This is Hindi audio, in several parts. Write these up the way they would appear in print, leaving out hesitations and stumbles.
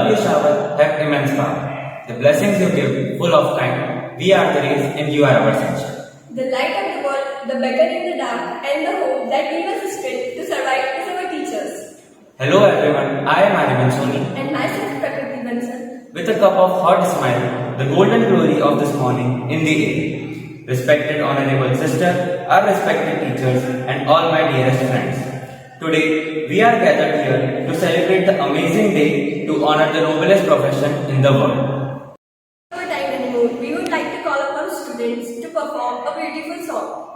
love you shower have immense power. The blessings you give, full of kind, we are the rays and you are our sunshine. The light of the world, the beacon in the dark, and the hope that gives us strength to survive is our teachers. Hello everyone, I am Ariman Soni. And myself, Prakriti Bansal. With a cup of hot smile, the golden glory of this morning in the air. Respected honorable sister, our respected teachers, and all my dearest friends. Today, we are gathered here to celebrate the amazing day to honor the noblest profession in the world. Our time anymore, we would like to call upon students to perform a beautiful song.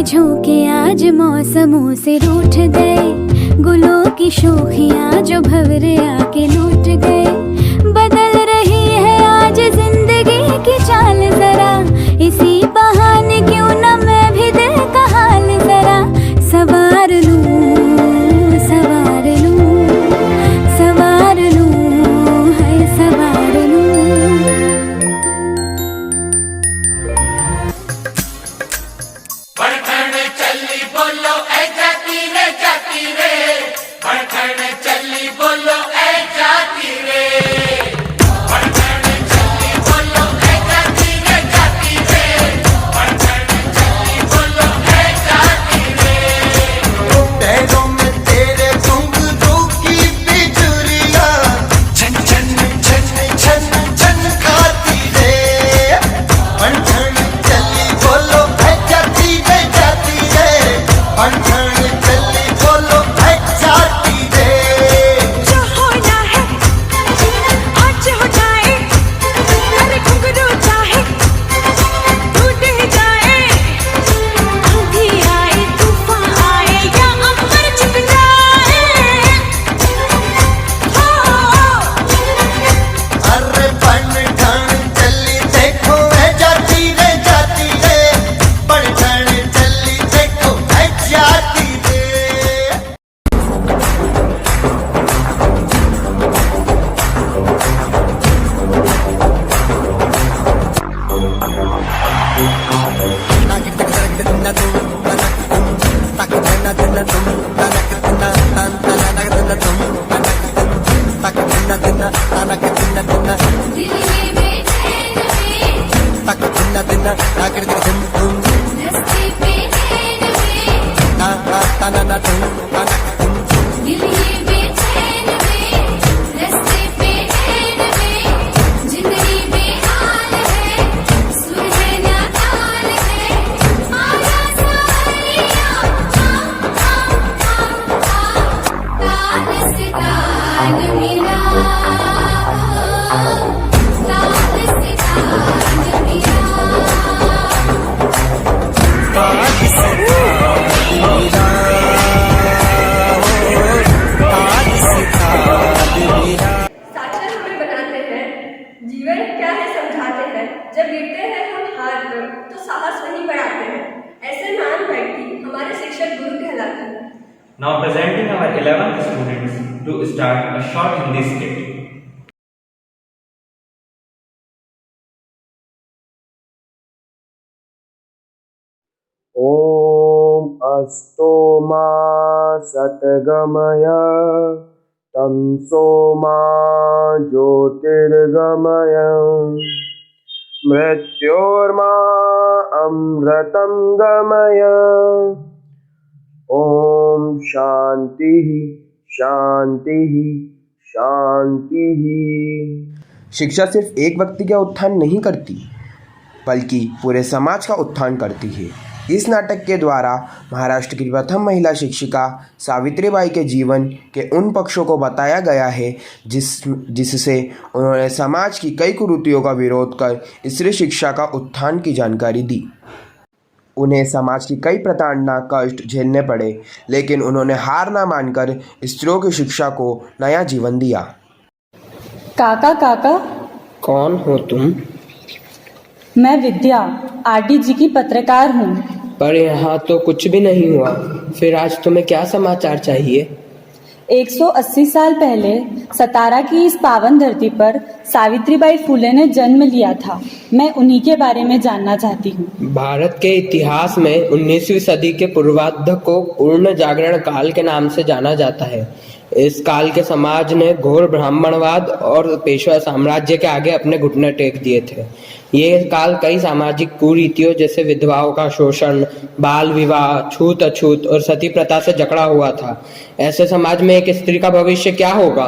झोंके आज मौसमों से रूठ गए, गुलों की शोखियां जो भंवरे आके लूट गए। बदल रही है आज जिंदगी की चाल जरा, इसी बहाने क्यों न मैं भी दिल का हाल जरा सवार लूं, सवार लूं, सवार लूं, है सवार लूं। बड़खन चली बोलो ऐ जाती रे, बड़खन चली बोलो ऐ जाती रे, बड़खन चली बोलो ऐ जाती रे, बड़खन चली बोलो ऐ जाती रे। पैरों में तेरे घुंघरू की बिजुरिया छन छन छन छन छन खाती रे, बड़खन चली बोलो ऐ जाती रे, बड़खन चली बोलो ऐ जाती रे। जो होना है आज हो जाए, अरे घुंघरू चाहे टूट ही जाए, आंधी आए तूफान आए या अंबर झुक जाए, अरे बड़खन चली देखो ऐ जाती रे, बड़खन चली देखो ऐ जाती रे। साक्षर हमें बनाते हैं, जीवन क्या है समझाते हैं। जब गिरते हैं हम हार कर तो साहस वही बढ़ाते हैं। ऐसे महान व्यक्ति हमारे शिक्षक गुरु कहलाते हैं। Now presenting our 11th students to start a short Hindi skit. ॐ अस्तो मा सतगमय तमसो मा ज्योतिर्गमय मृत्योर्मा अमृतं गमय। ॐ शांति शांति शांति। शिक्षा सिर्फ एक व्यक्ति का उत्थान नहीं करती, बल्कि पूरे समाज का उत्थान करती है। इस नाटक के द्वारा महाराष्ट्र की प्रथम महिला शिक्षिका सावित्रीबाई के जीवन के उन पक्षों को बताया गया है जिससे उन्होंने समाज की कई कुरीतियों का विरोध कर स्त्री शिक्षा का उत्थान की जानकारी दी। उन्हें समाज की कई प्रताड़ना कष्ट झेलने पड़े, लेकिन उन्होंने हार ना मानकर स्त्रियों की शिक्षा को नया जीवन दिया। काका काका, कौन हो तुम? मैं विद्या आरडीजी की पत्रकार हूँ। पर यहाँ तो कुछ भी नहीं हुआ, फिर आज तुम्हें क्या समाचार चाहिए? 180 साल पहले सतारा की इस पावन धरती पर सावित्रीबाई फुले ने जन्म लिया था। मैं उन्हीं के बारे में जानना चाहती हूँ। भारत के इतिहास में 19वीं सदी के पूर्वार्ध को पूर्ण जागरण काल के नाम से जाना जाता है। इस काल के समाज ने घोर ब्राह्मणवाद और पेशवा साम्राज्य के आगे अपने घुटने टेक दिए थे। ये काल कई सामाजिक कुरीतियों जैसे विधवाओं का शोषण, बाल विवाह, छूत अछूत और सती प्रथा से जकड़ा हुआ था। ऐसे समाज में एक स्त्री का भविष्य क्या होगा,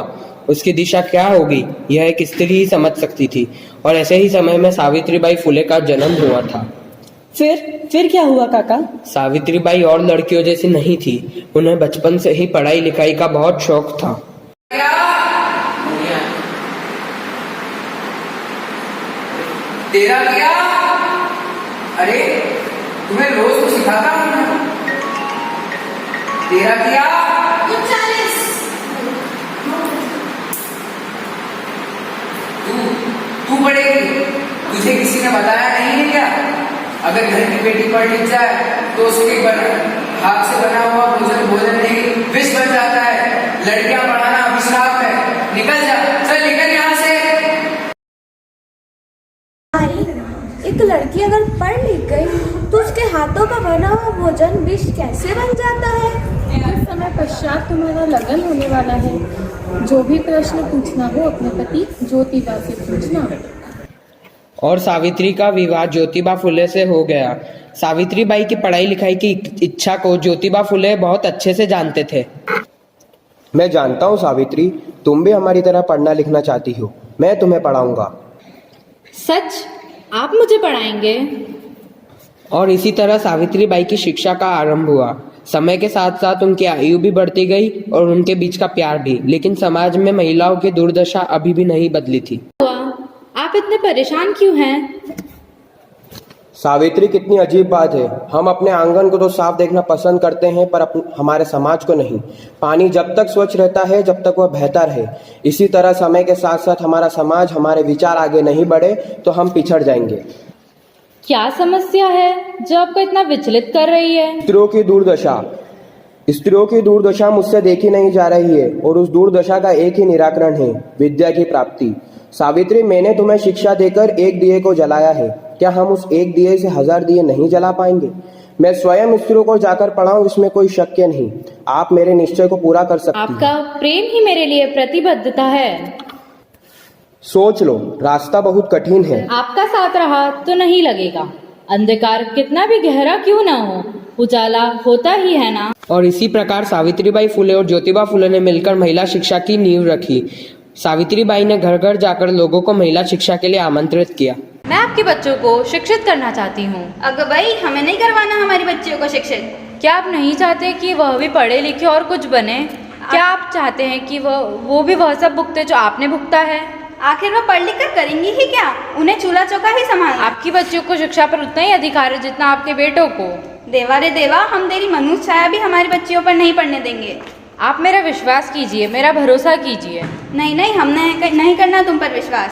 उसकी दिशा क्या होगी, यह एक स्त्री ही समझ सकती थी। और ऐसे ही समय में सावित्रीबाई फुले का जन्म हुआ था। फिर क्या हुआ काका? सावित्रीबाई और लड़कियों जैसी नहीं थी। उन्हें बचपन से ही पढ़ाई लिखाई का बहुत शौक था। तेरा क्या? अरे तुम्हें रोज तो सिखाता हूँ मैं। तेरा किया 40। तू पढ़ेगी, तुझे किसी ने बताया नहीं है क्या? अगर घर की बेटी पढ़ लिख जाए तो उसके हाथ से बना हुआ भोजन नहीं विष बन जाता है। लड़कियां पढ़ाना अभिशाप है। निकल जा, चल निकल यहाँ से। एक लड़की अगर पढ़ लिख गई तो उसके हाथों का बना हुआ भोजन विष कैसे बन जाता है? कुछ समय पश्चात तुम्हारा लगन होने वाला है। जो भी प्रश्न पूछना हो अपने पति ज्योतिबा से पूछना। और सावित्री का विवाह ज्योतिबा फुले से हो गया। सावित्री बाई की पढ़ाई लिखाई की इच्छा को ज्योतिबा फुले बहुत अच्छे से जानते थे। मैं जानता हूँ सावित्री, तुम भी हमारी तरह पढ़ना लिखना चाहती हो। मैं तुम्हें पढ़ाऊंगा। सच? आप मुझे पढ़ाएंगे? और इसी तरह सावित्री बाई की शिक्षा का आरंभ हुआ। समय के साथ साथ उनकी आयु भी बढ़ती गई और उनके बीच का प्यार भी। लेकिन समाज में महिलाओं की दुर्दशा अभी भी नहीं बदली थी। आप इतने परेशान क्यों हैं? सावित्री, कितनी अजीब बात है। हम अपने आंगन को तो साफ देखना पसंद करते हैं पर हमारे समाज को नहीं। पानी जब तक स्वच्छ रहता है जब तक वह बहता रहे। इसी तरह समय के साथ साथ हमारा समाज, हमारे विचार आगे नहीं बढ़े तो हम पिछड़ जाएंगे। क्या समस्या है जो आपको इतना विचलित कर रही है? स्त्रियों की दुर्दशा मुझसे देखी नहीं जा रही है और उस दुर्दशा का एक ही निराकरण है, विद्या की प्राप्ति। सावित्री, मैंने तुम्हें शिक्षा देकर एक दिए को जलाया है। क्या हम उस एक दिए से 1000 दिए नहीं जला पाएंगे? मैं स्वयं स्त्रियों को जाकर पढ़ाऊं, इसमें कोई शक्य नहीं। आप मेरे निश्चय को पूरा कर सकती हैं। आपका प्रेम ही मेरे लिए प्रतिबद्धता है। सोच लो, रास्ता बहुत कठिन है। आपका साथ रहा तो नहीं लगेगा। अंधकार कितना भी गहरा क्यों ना हो, उजाला होता ही है ना। और इसी प्रकार सावित्रीबाई फुले और ज्योतिबा फुले ने मिलकर महिला शिक्षा की नींव रखी। सावित्रीबाई ने घर घर जाकर लोगों को महिला शिक्षा के लिए आमंत्रित किया। मैं आपके बच्चों को शिक्षित करना चाहती हूँ। अगर भाई, हमें नहीं करवाना हमारी बच्चियों को शिक्षित। क्या आप नहीं चाहते कि वह भी पढ़े लिखे और कुछ बने? क्या आप चाहते हैं कि वो भी वह सब भुगते जो आपने भुगता है? आखिर वह पढ़ लिख कर करेंगी ही क्या? उन्हें चूल्हा चौका ही संभालना। आपकी बच्चियों को शिक्षा पर उतना ही अधिकार है जितना आपके बेटों को। देवा रे देवा, हम तेरी मनुष्य छाया भी हमारी बच्चियों पर नहीं पढ़ने देंगे। आप मेरा विश्वास कीजिए, मेरा भरोसा कीजिए। नहीं नहीं, हमने नहीं करना तुम पर विश्वास।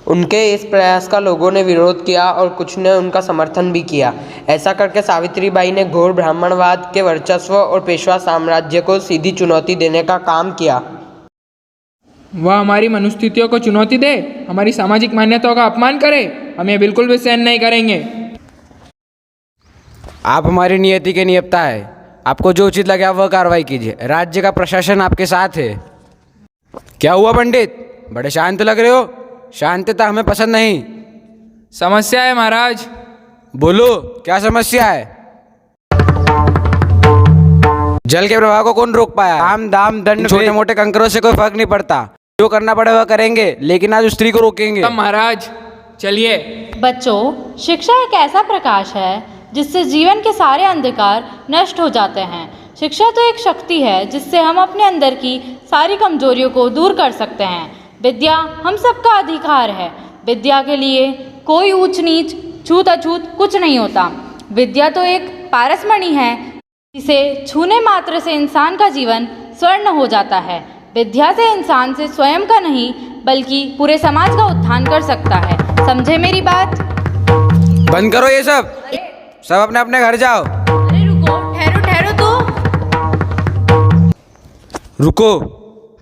उनके इस प्रयास का लोगों ने विरोध किया और कुछ ने उनका समर्थन भी किया। ऐसा करके सावित्रीबाई ने घोर ब्राह्मणवाद के वर्चस्व और पेशवा साम्राज्य को सीधी चुनौती देने का काम किया। वह हमारी मनुस्थितियों को चुनौती दे, हमारी सामाजिक मान्यताओं का अपमान करे, हम ये बिल्कुल भी सहन नहीं करेंगे। आप हमारी नियति के नियप्ता है। आपको जो उचित लगे आप वह कार्रवाई कीजिए। राज्य का प्रशासन आपके साथ है। क्या हुआ पंडित, बड़े शांत लग रहे हो? शांतता हमें पसंद नहीं। समस्या है महाराज। बोलो, क्या समस्या है? जल के प्रवाह को कौन रोक पाया? आम दाम दंड, छोटे मोटे कंकरों से कोई फर्क नहीं पड़ता। जो करना पड़े वह करेंगे, लेकिन आज उस स्त्री को रोकेंगे। तब महाराज चलिए। बच्चों, शिक्षा एक ऐसा प्रकाश है जिससे जीवन के सारे अंधकार नष्ट हो जाते हैं। शिक्षा तो एक शक्ति है जिससे हम अपने अंदर की सारी कमजोरियों को दूर कर सकते हैं। विद्या हम सबका अधिकार है। विद्या के लिए कोई ऊंच नीच, छूत अछूत कुछ नहीं होता। विद्या तो एक पारसमणि है जिसे छूने मात्र से इंसान का जीवन स्वर्ण हो जाता है। विद्या से इंसान से स्वयं का नहीं बल्कि पूरे समाज का उत्थान कर सकता है। समझे मेरी बात? बंद करो ये सब अपने अपने घर जाओ। अरे रुको, ठहरो ठहरो तो। रुको,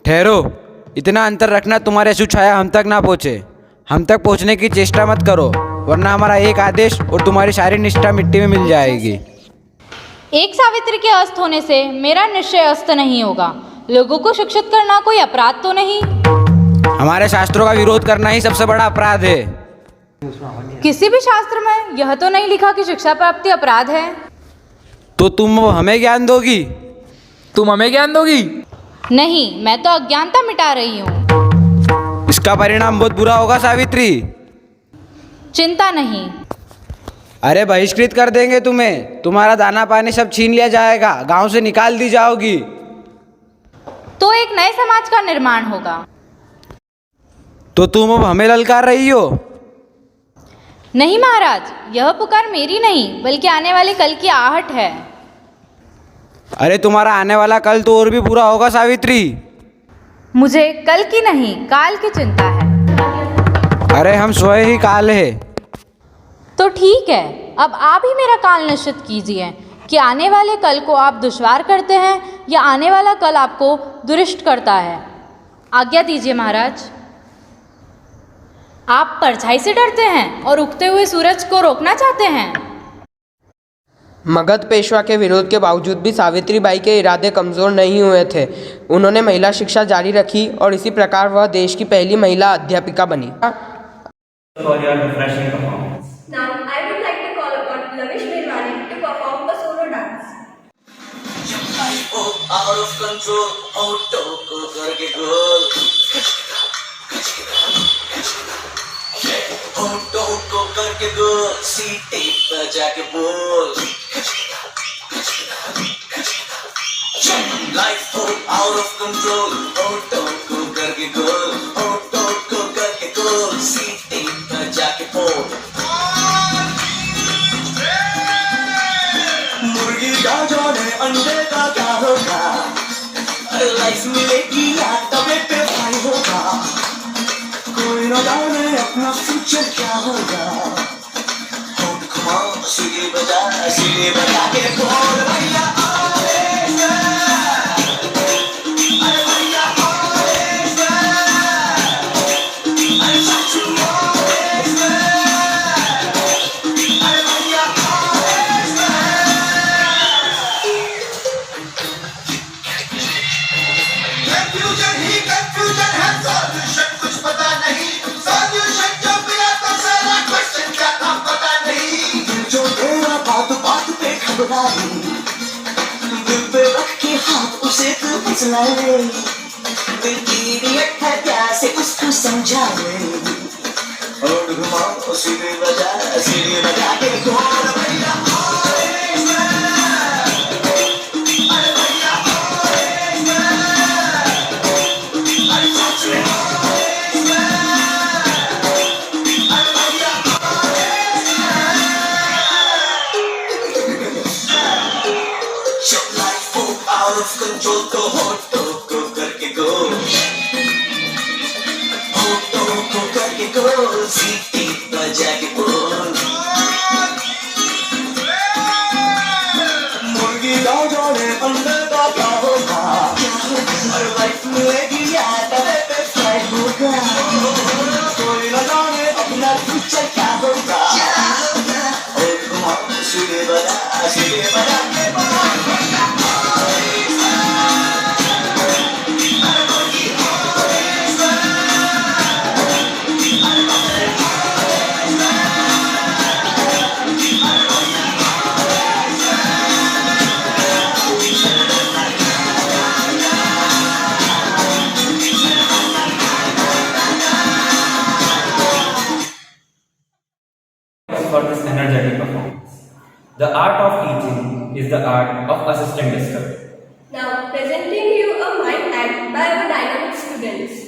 ठहरो। इतना अंतर रखना तुम्हारे छाया हम तक ना पहुँचे। हम तक पहुँचने की चेष्टा मत करो, वरना हमारा एक आदेश और तुम्हारी सारी निष्ठा मिट्टी में मिल जाएगी। एक सावित्री के अस्त होने से मेरा निश्चय अस्त नहीं होगा। लोगों को शिक्षित करना कोई अपराध तो नहीं। हमारे शास्त्रों का विरोध करना ही सबसे बड़ा अपराध है। किसी भी शास्त्र में यह तो नहीं लिखा कि शिक्षा प्राप्ति अपराध है। तो तुम हमें ज्ञान दोगी? तुम हमें ज्ञान दोगी? नहीं, मैं तो अज्ञानता मिटा रही हूँ। इसका परिणाम बहुत बुरा होगा सावित्री। चिंता नहीं। अरे बहिष्कृत कर देंगे तुम्हें। तुम्हारा दाना पानी सब छीन लिया जाएगा, गांव से निकाल दी जाओगी। तो एक नए समाज का निर्माण होगा। तो तुम अब हमें ललकार रही हो? नहीं महाराज, यह पुकार मेरी नहीं बल्कि आने वाले कल की आहट है। अरे तुम्हारा आने वाला कल तो और भी बुरा होगा सावित्री। मुझे कल की नहीं काल की चिंता है। अरे हम स्वयं ही काल है। तो ठीक है, अब आप ही मेरा काल निश्चित कीजिए कि आने वाले कल को आप दुश्वार करते हैं या आने वाला कल आपको दुरिष्ट करता है। आज्ञा दीजिए महाराज। आप परछाई से डरते हैं और उगते हुए सूरज को रोकना चाहते हैं। मगध पेशवा के विरोध के बावजूद भी सावित्रीबाई के इरादे कमज़ोर नहीं हुए थे। उन्होंने महिला शिक्षा जारी रखी और इसी प्रकार वह देश की पहली महिला अध्यापिका बनी। For your refreshing performance. Now, I would like to call upon Lavish Mirwani to perform the solo dance. out of control, auto को करके गोल, auto को करके गोल, सीटे पर जाके बोल, life out of control, auto को करके गोल, auto को करके गोल, सीटे पर जाके बोल। मुर्गी का जाने अंडे का क्या होगा, लाइफ मिलेगी या तवे पे फ्राई होगा, कोई न जाने अपना फ्यूचर क्या होगा। होट घुमाओ सीढ़ी बजा के बोल भैया दिल पे रख के हाथ उसे तू फिसला ले, दिल की रियत है प्यार से उसको समझा ले। और घुमाओ सीढ़ी बजा के बोल भैया कंट्रोल को होटो को करके गो, होटो को करके गो, सीटी बजा के बोल। मुर्गी ना जाने अंडे का क्या होगा, और लाइफ मिलेगी या तवे पे फ्राई होगा, कोई ना जाने अपना फ्यूचर क्या होगा। और घुमाओ सीढ़ी बजा के बोल। For this energetic performance. The art of teaching is the art of assistant discovery. Now, presenting you a mind act by our dynamic students.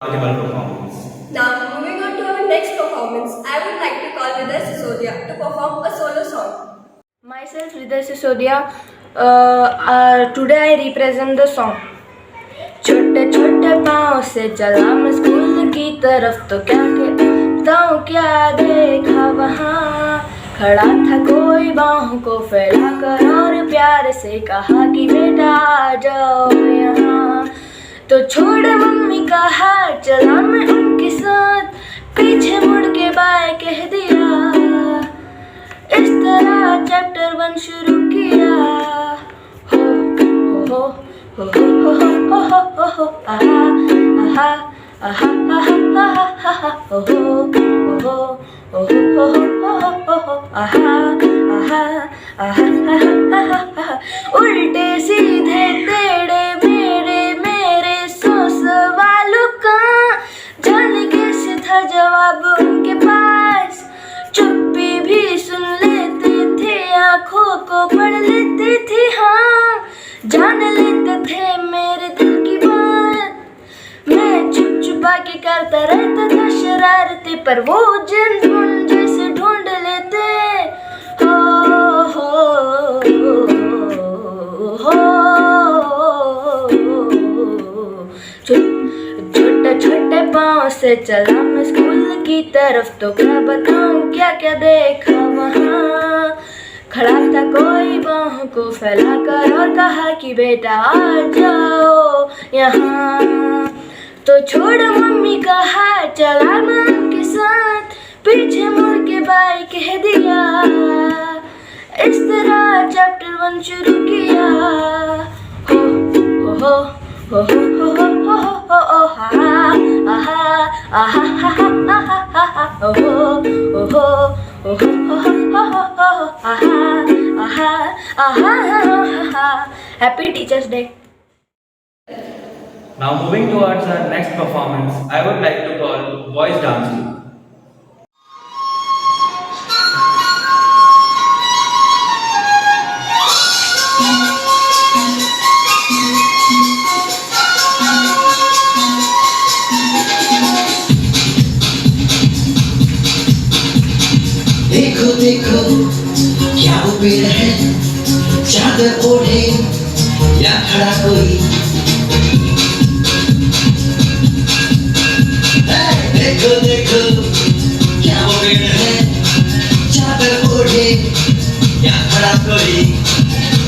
performance. Now, moving on to our next performance, I would like to call Hriday Sisodia to perform a solo song. Myself Hriday Sisodia. Today I represent the song. छोटे छोटे पाँव से चला मैं स्कूल की तरफ, तो क्या बताऊँ क्या देखा वहाँ। खड़ा था कोई बाहों को फैलाकर और प्यार से कहा कि बेटा आ जाओ यहाँ। तो छोड़ मम्मी का हाथ, चला मैं उनके साथ, पीछे मुड़ के बाय कह दिया। इस तरह चैप्टर 1 शुरू किया। हो हो हो हो हो हो हो हो आहा आहा आहा आहा आहा हो हो हो हो हो हो आहा आहा आहा आहा। उल्टे सीधे टेढ़े मेरे 100 सवालों का जाने कैसे था जवाब उनके पास। चुप्पी भी सुन लेते थे, आँखों को पढ़ लेते थे, हाँ जान लेते थे मेरे दिल की बात। मैं चुप छुपा के करता रहता था शरारतें, पर वो जनून जैसे ढूंढ लेते। हो हो हो छोटे छोटे पाँव से चला मैं स्कूल की तरफ, तो क्या बताऊँ क्या क्या देखा वहाँ। खड़ा था कोई बाहों को फैलाकर और कहा कि बेटा आ जाओ यहाँ। तो छोड़ मम्मी का हाथ, चला मैं उनके साथ, पीछे मुड़ के बाय कह दिया। इस तरह चैप्टर 1 शुरू किया। हो हो हो हो हो हो हो हो आहा आहा आहा आहा हो हो हो हो हो आहा आहा आहा। Happy Teachers Day. Now moving towards our next performance, I would like to call Voice Dance Group. देखो देखो क्या वो पेड़ है, चादर ओढ़े या खड़ा कोई। देखो देखो क्या वो पेड़ है, चादर ओढ़े या खड़ा कोई।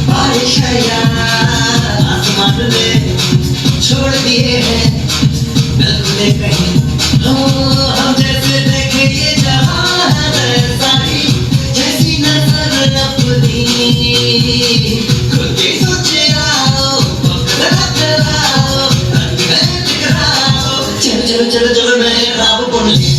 बारिश है या आसमान ने छोड़ दिए हैं नगमे कहीं। हो हम जैसे देखे ये जहां है वैसा ही, जैसी नजर अपनी खुद की सोचे आओ, वक्त लगाओ, रंग में दिखलाओ। चलो चलो चलो चलो मैं राव बुन ली।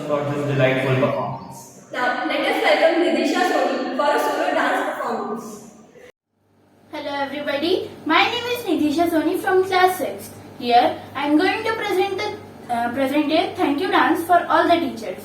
For this delightful performance. Now, let us welcome Nidisha Soni for a solo dance performance. Hello everybody, my name is Nidisha Soni from class 6. Here I am going to present a thank you dance for all the teachers.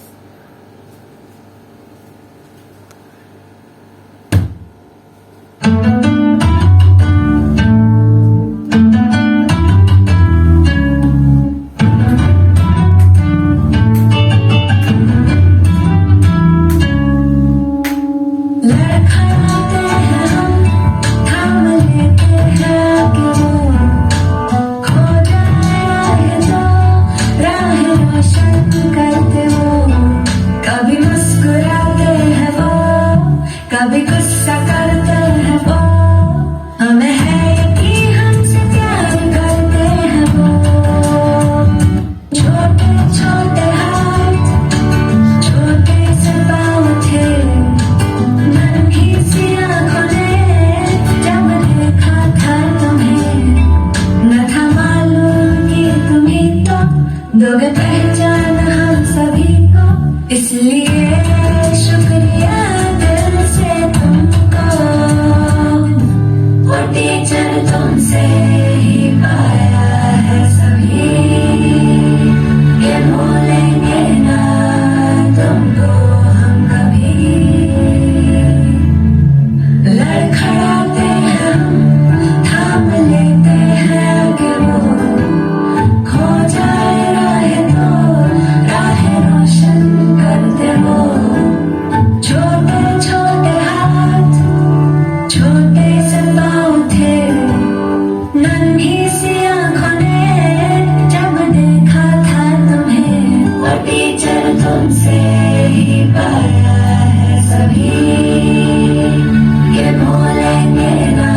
तुमसे ही पाया है सभी, ये भूलेंगे ना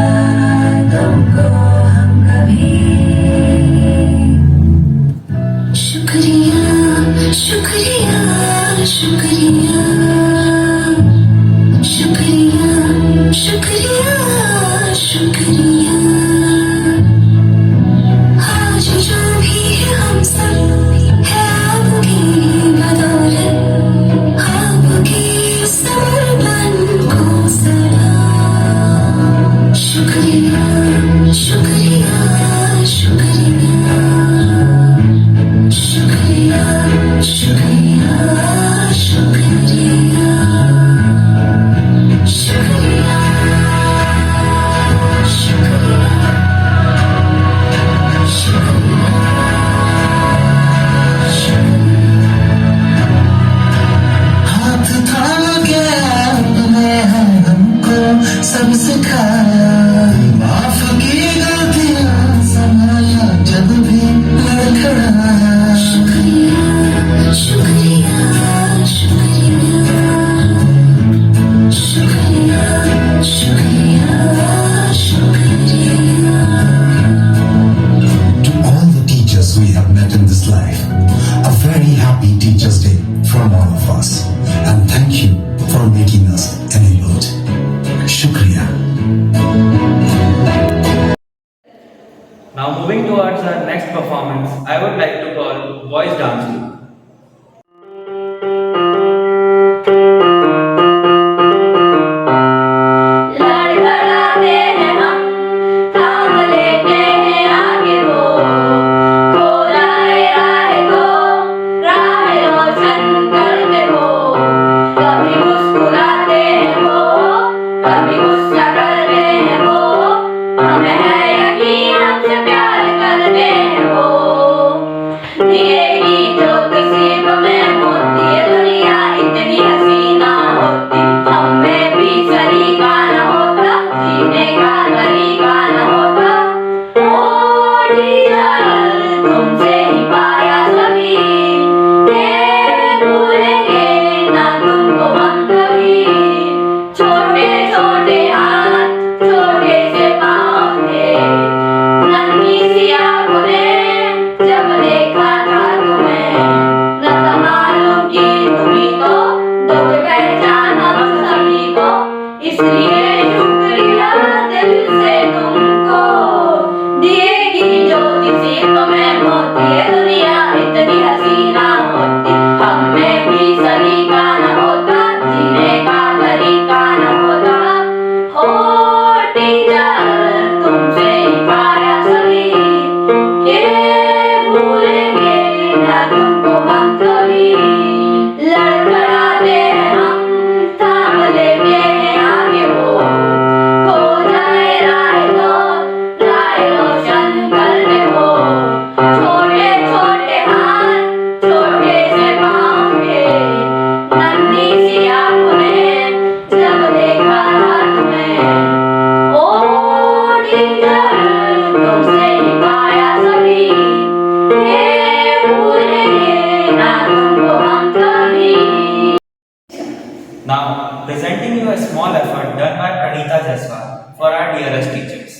तुमको हम कभी। शुक्रिया शुक्रिया शुक्रिया शुक्रिया शुक्रिया शुक्रिया। आज जो भी है हम सब है आपकी बदौलत, आपकी समर्पण को सलाम। शुक्रिया शुक्रिया शुक्रिया शुक्रिया शुक्रिया शुक्रिया शुक्रिया हाथ थाम के तुमने हमको सब सिखाया, माफ की गलतियां संभाला जब भी लड़खड़ाया। शुक्रिया शुक्रिया शुक्रिया शुक्रिया शुक्रिया शुक्रिया। To all the teachers we have met in this life, a very happy Teachers' Day from all of us, and thank you for making us enabled. Shukriya. Now moving towards our next performance, I would like to call Voice Dance Group. लड़खड़ाते हैं हम, थाम लेते हैं आगे वो, खो जाए राह को, राह रोशन करते हो। कभी मुस्कुराते हैं वो, कभी गुस्सा करते हैं वो, हमें है यकीन हमसे प्यार करते हैं वो। दिएगी जो किसी को मैं होती है दुनिया इतनी हसीना होती, हमें भी सलीका न होता, जीने का तरीका न होता। ओ टीचर तुमसे ही पाया सभी, ये भूलेंगे ना तुमको हम कभी। छोटे छोटे हाथ छोटे से पाँव थे, नन्ही सी आँखों ने जब देखा था तुम्हें, न था मालूम कि तुम्ही तो दुख पहचाना सभी को। इसलिए शुक्रिया दिल से तुमको, दिएगी जो किसी को मैं होती है दुनिया इतनी हसीना होती, हमें भी सलीका न होता, जीने का तरीका न होता। हो टीचर तुमसे ही पाया सभी, ये भूलेंगे ना तुमको हम कभी। लड़खड़ाते हैं हम, थाम लेते हैं आगे वो, खो जाए राह को, राह रोशन करते हो। छोटे छोटे हाथ छोटे से पाँव थे, नन्ही सी आँखों ने जब देखा था तुम्हें। ओ टीचर तुमसे ही पाया सभी, ये भूलेंगे ना तुमको हम कभी। Now presenting you a small effort done by Pranita Jaswal for our dearest teachers.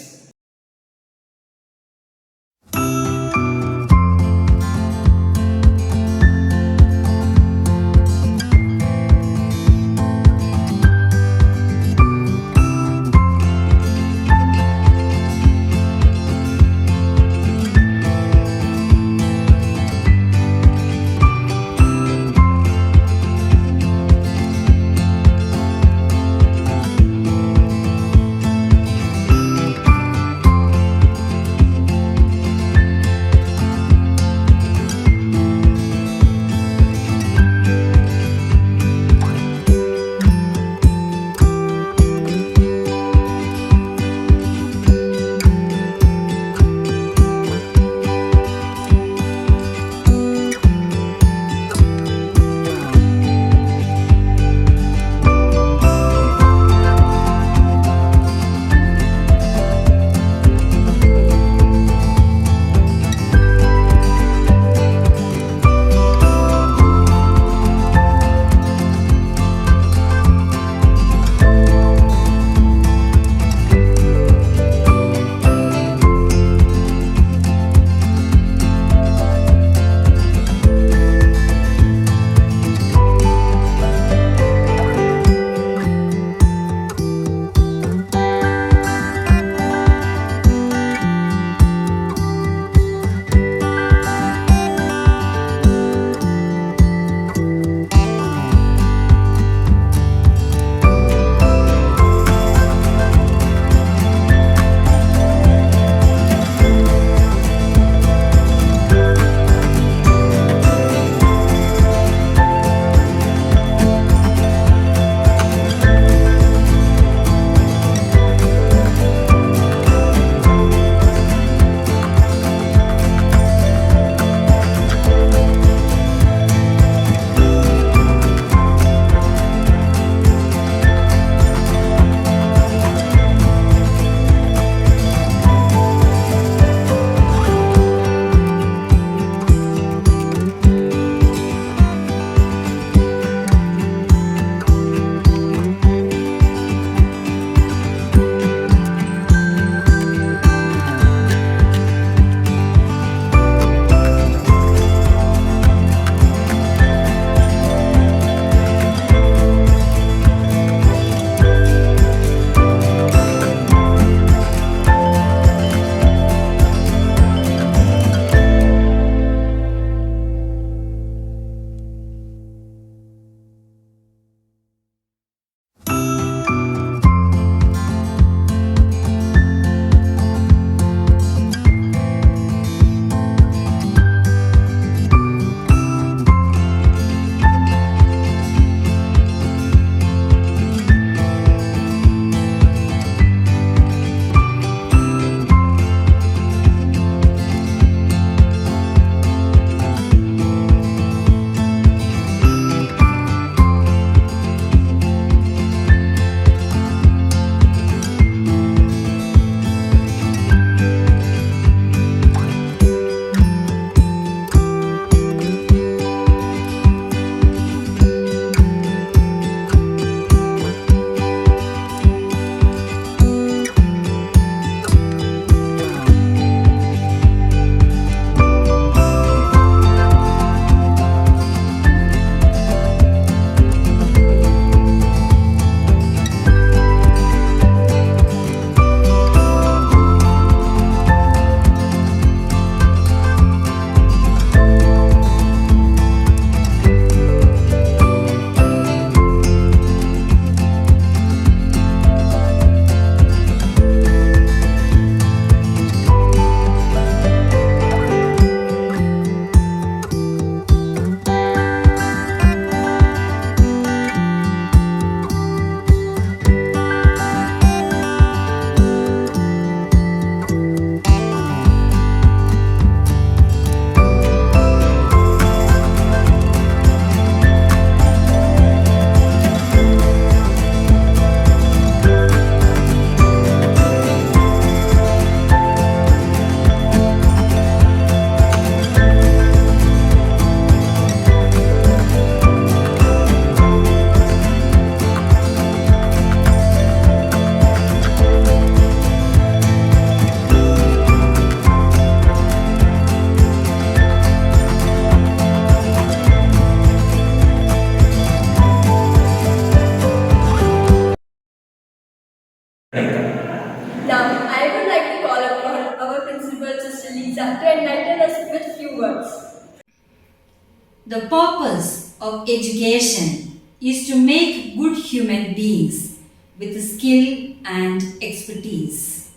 The purpose of education is to make good human beings with skill and expertise.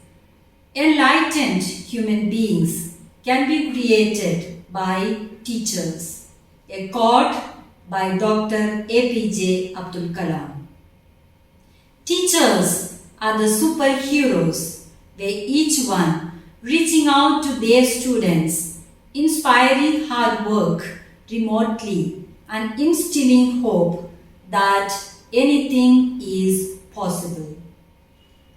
Enlightened human beings can be created by teachers. A quote by Dr. APJ Abdul Kalam. Teachers are the superheroes, where each one reaching out to their students, inspiring hard work remotely and instilling hope that anything is possible.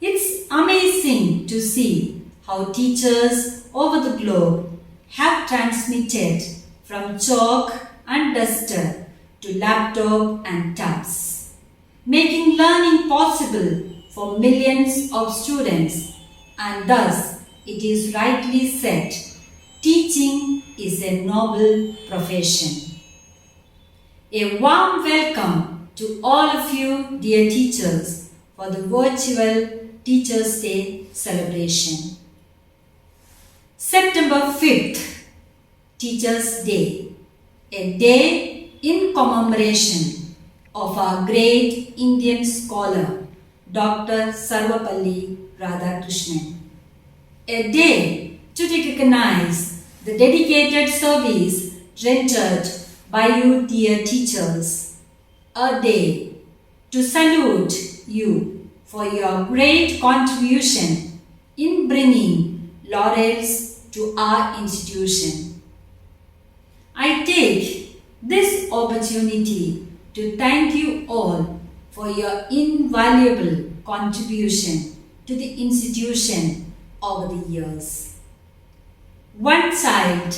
It's amazing to see how teachers over the globe have transmitted from chalk and duster to laptop and tabs, making learning possible for millions of students, and thus it is rightly said, teaching is a noble profession. A warm welcome to all of you, dear teachers, for the virtual Teachers' Day celebration. September 5th, Teachers' Day, a day in commemoration of our great Indian scholar, Dr. Sarvapalli Radhakrishnan. A day to recognize the dedicated service rendered by you, dear teachers. A day to salute you for your great contribution in bringing laurels to our institution. I take this opportunity to thank you all for your invaluable contribution to the institution over the years. One child,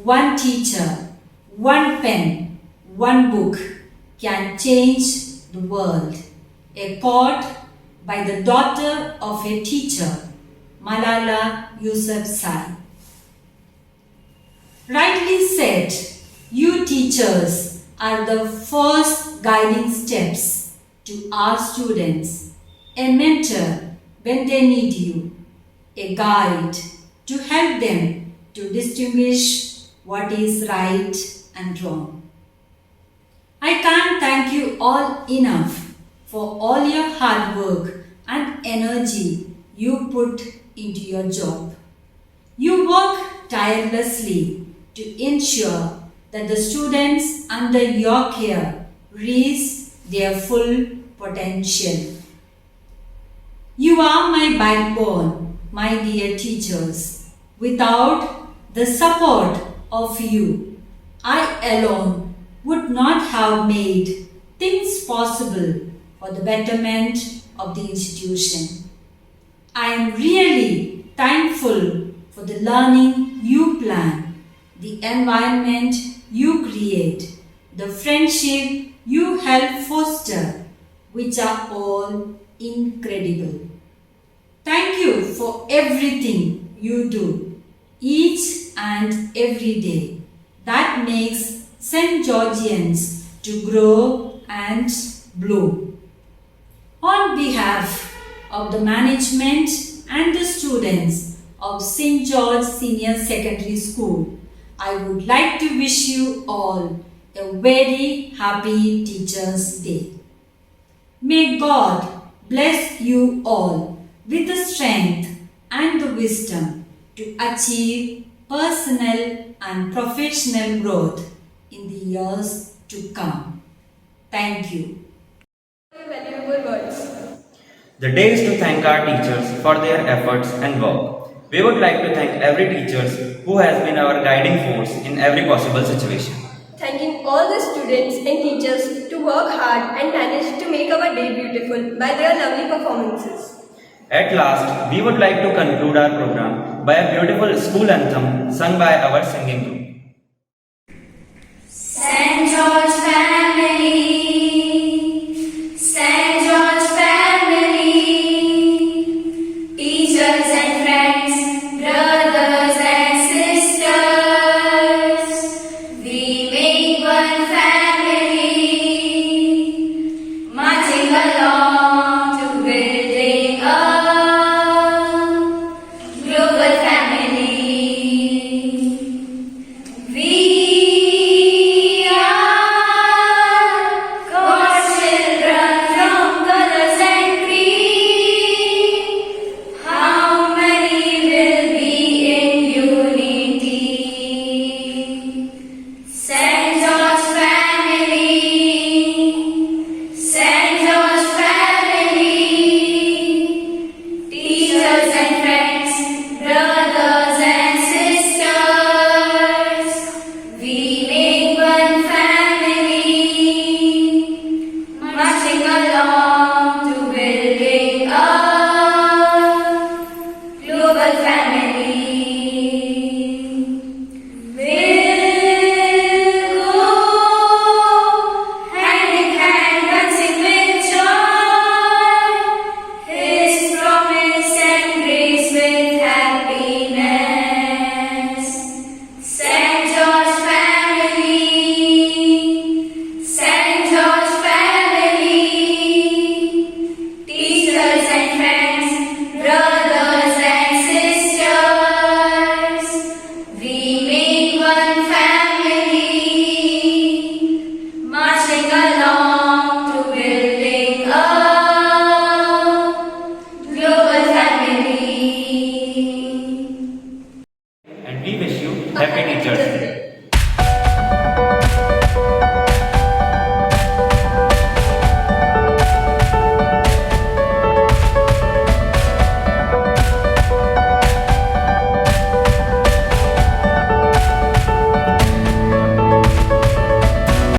one teacher, one pen, one book can change the world. A quote by the daughter of a teacher, Malala Yousafzai. Rightly said, you teachers are the first guiding steps to our students, a mentor when they need you, a guide to help them to distinguish what is right and wrong. I can't thank you all enough for all your hard work and energy you put into your job. You work tirelessly to ensure that the students under your care reach their full potential. You are my backbone, my dear teachers. Without the support of you, I alone would not have made things possible for the betterment of the institution. I am really thankful for the learning you plan, the environment you create, the friendship you help foster, which are all incredible. Thank you for everything you do, each and every day, that makes St. Georgians to grow and bloom. On behalf of the management and the students of St. George Senior Secondary School, I would like to wish you all a very happy Teachers' Day. May God bless you all with the strength and the wisdom to achieve personal and professional growth in the years to come. Thank you. Valuable words. The day is to thank our teachers for their efforts and work. We would like to thank every teacher who has been our guiding force in every possible situation. Thanking all the students and teachers to work hard and manage to make our day beautiful by their lovely performances. At last, we would like to conclude our program by a beautiful school anthem sung by our singing group. St. George